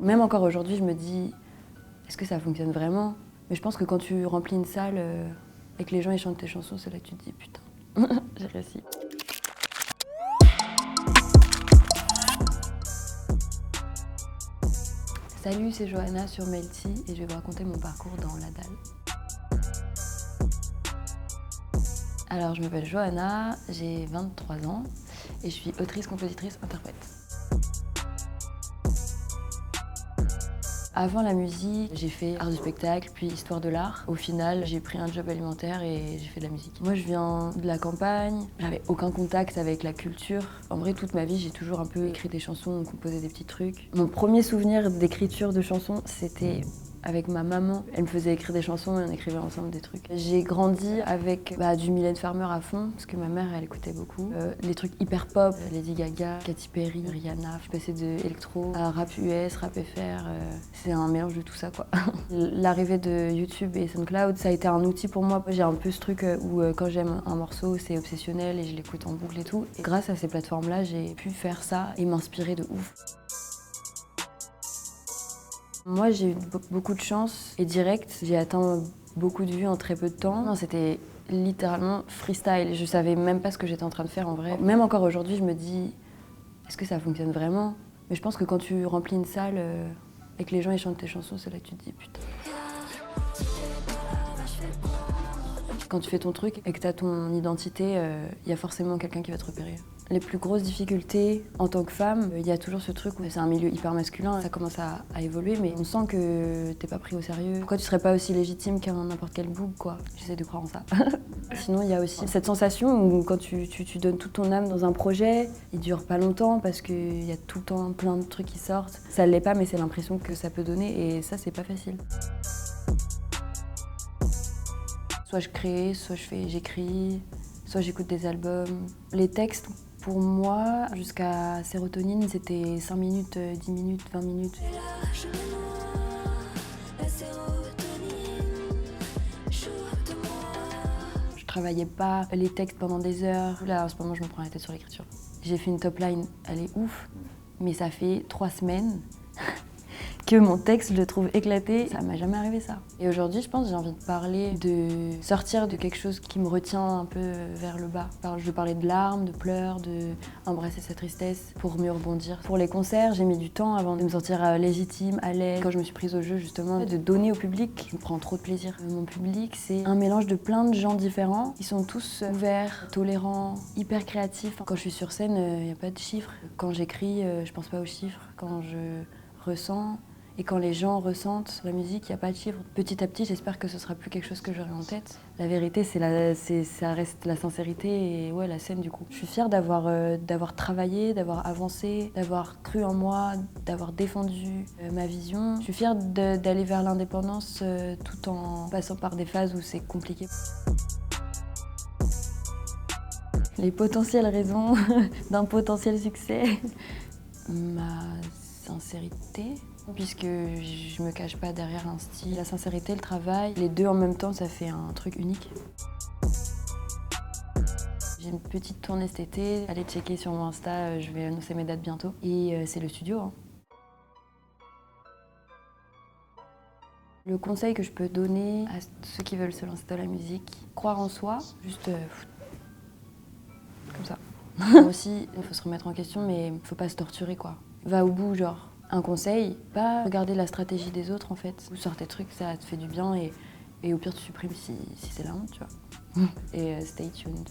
Même encore aujourd'hui, je me dis, est-ce que ça fonctionne vraiment? Mais je pense que quand tu remplis une salle et que les gens ils chantent tes chansons, c'est là que tu te dis, putain, j'ai réussi. Salut, c'est Johanna sur Melty et je vais vous raconter mon parcours dans la dalle. Alors, je m'appelle Johanna, j'ai 23 ans et je suis autrice, compositrice, interprète. Avant la musique, j'ai fait art du spectacle, puis histoire de l'art. Au final, j'ai pris un job alimentaire et j'ai fait de la musique. Moi, je viens de la campagne, j'avais aucun contact avec la culture. En vrai, toute ma vie, j'ai toujours un peu écrit des chansons, composé des petits trucs. Mon premier souvenir d'écriture de chansons, c'était avec ma maman. Elle me faisait écrire des chansons et on écrivait ensemble des trucs. J'ai grandi avec du Mylène Farmer à fond, parce que ma mère, elle écoutait beaucoup. Les trucs hyper pop, Lady Gaga, Katy Perry, Rihanna. Je suis passée de électro à rap US, rap FR. C'est un mélange de tout ça, quoi. L'arrivée de YouTube et SoundCloud, ça a été un outil pour moi. J'ai un peu ce truc où quand j'aime un morceau, c'est obsessionnel et je l'écoute en boucle et tout. Et grâce à ces plateformes-là, j'ai pu faire ça et m'inspirer de ouf. Moi, j'ai eu beaucoup de chance et direct, j'ai atteint beaucoup de vues en très peu de temps. Non, c'était littéralement freestyle. Je savais même pas ce que j'étais en train de faire en vrai. Même encore aujourd'hui, je me dis, est-ce que ça fonctionne vraiment? Mais je pense que quand tu remplis une salle et que les gens ils chantent tes chansons, c'est là que tu te dis, putain. Quand tu fais ton truc et que tu as ton identité, y a forcément quelqu'un qui va te repérer. Les plus grosses difficultés en tant que femme, il y a toujours ce truc où c'est un milieu hyper masculin, ça commence à évoluer, mais on sent que t'es pas pris au sérieux. Pourquoi tu serais pas aussi légitime qu'un n'importe quel bouc, quoi? J'essaie de croire en ça. Sinon, il y a aussi cette sensation où quand tu donnes toute ton âme dans un projet, il dure pas longtemps parce qu'il y a tout le temps plein de trucs qui sortent. Ça l'est pas, mais c'est l'impression que ça peut donner et ça, c'est pas facile. Soit je crée, soit j'écris, soit j'écoute des albums. Les textes, pour moi, jusqu'à Sérotonine, c'était 5 minutes, 10 minutes, 20 minutes. Je travaillais pas les textes pendant des heures. Là, en ce moment, je me prends la tête sur l'écriture. J'ai fait une top line, elle est ouf, mais ça fait 3 semaines que mon texte, je le trouve éclaté. Ça m'a jamais arrivé ça. Et aujourd'hui, je pense, j'ai envie de parler de sortir de quelque chose qui me retient un peu vers le bas. Je veux parler de larmes, de pleurs, de embrasser sa tristesse pour mieux rebondir. Pour les concerts, j'ai mis du temps avant de me sentir légitime, à l'aise. Quand je me suis prise au jeu, justement, de donner au public, je me prends trop de plaisir. Mon public, c'est un mélange de plein de gens différents. Ils sont tous ouverts, tolérants, hyper créatifs. Quand je suis sur scène, il n'y a pas de chiffres. Quand j'écris, je pense pas aux chiffres. Quand je ressens, et quand les gens ressentent la musique, il n'y a pas de chiffres. Petit à petit, j'espère que ce sera plus quelque chose que j'aurai en tête. La vérité, ça reste la sincérité et ouais, la scène du coup. Je suis fière d'avoir travaillé, d'avoir avancé, d'avoir cru en moi, d'avoir défendu ma vision. Je suis fière d'aller vers l'indépendance tout en passant par des phases où c'est compliqué. Les potentielles raisons d'un potentiel succès. Ma sincérité. Puisque je me cache pas derrière un style. La sincérité, le travail, les deux en même temps, ça fait un truc unique. J'ai une petite tournée cet été. Allez checker sur mon Insta, je vais annoncer mes dates bientôt. Et c'est le studio. Hein. Le conseil que je peux donner à ceux qui veulent se lancer dans la musique, croire en soi, juste comme ça. Aussi, il faut se remettre en question, mais il faut pas se torturer, quoi. Va au bout, genre. Un conseil, pas regarder la stratégie des autres en fait. Ou sors tes trucs, ça te fait du bien et au pire tu supprimes si c'est la honte, tu vois. Et stay tuned.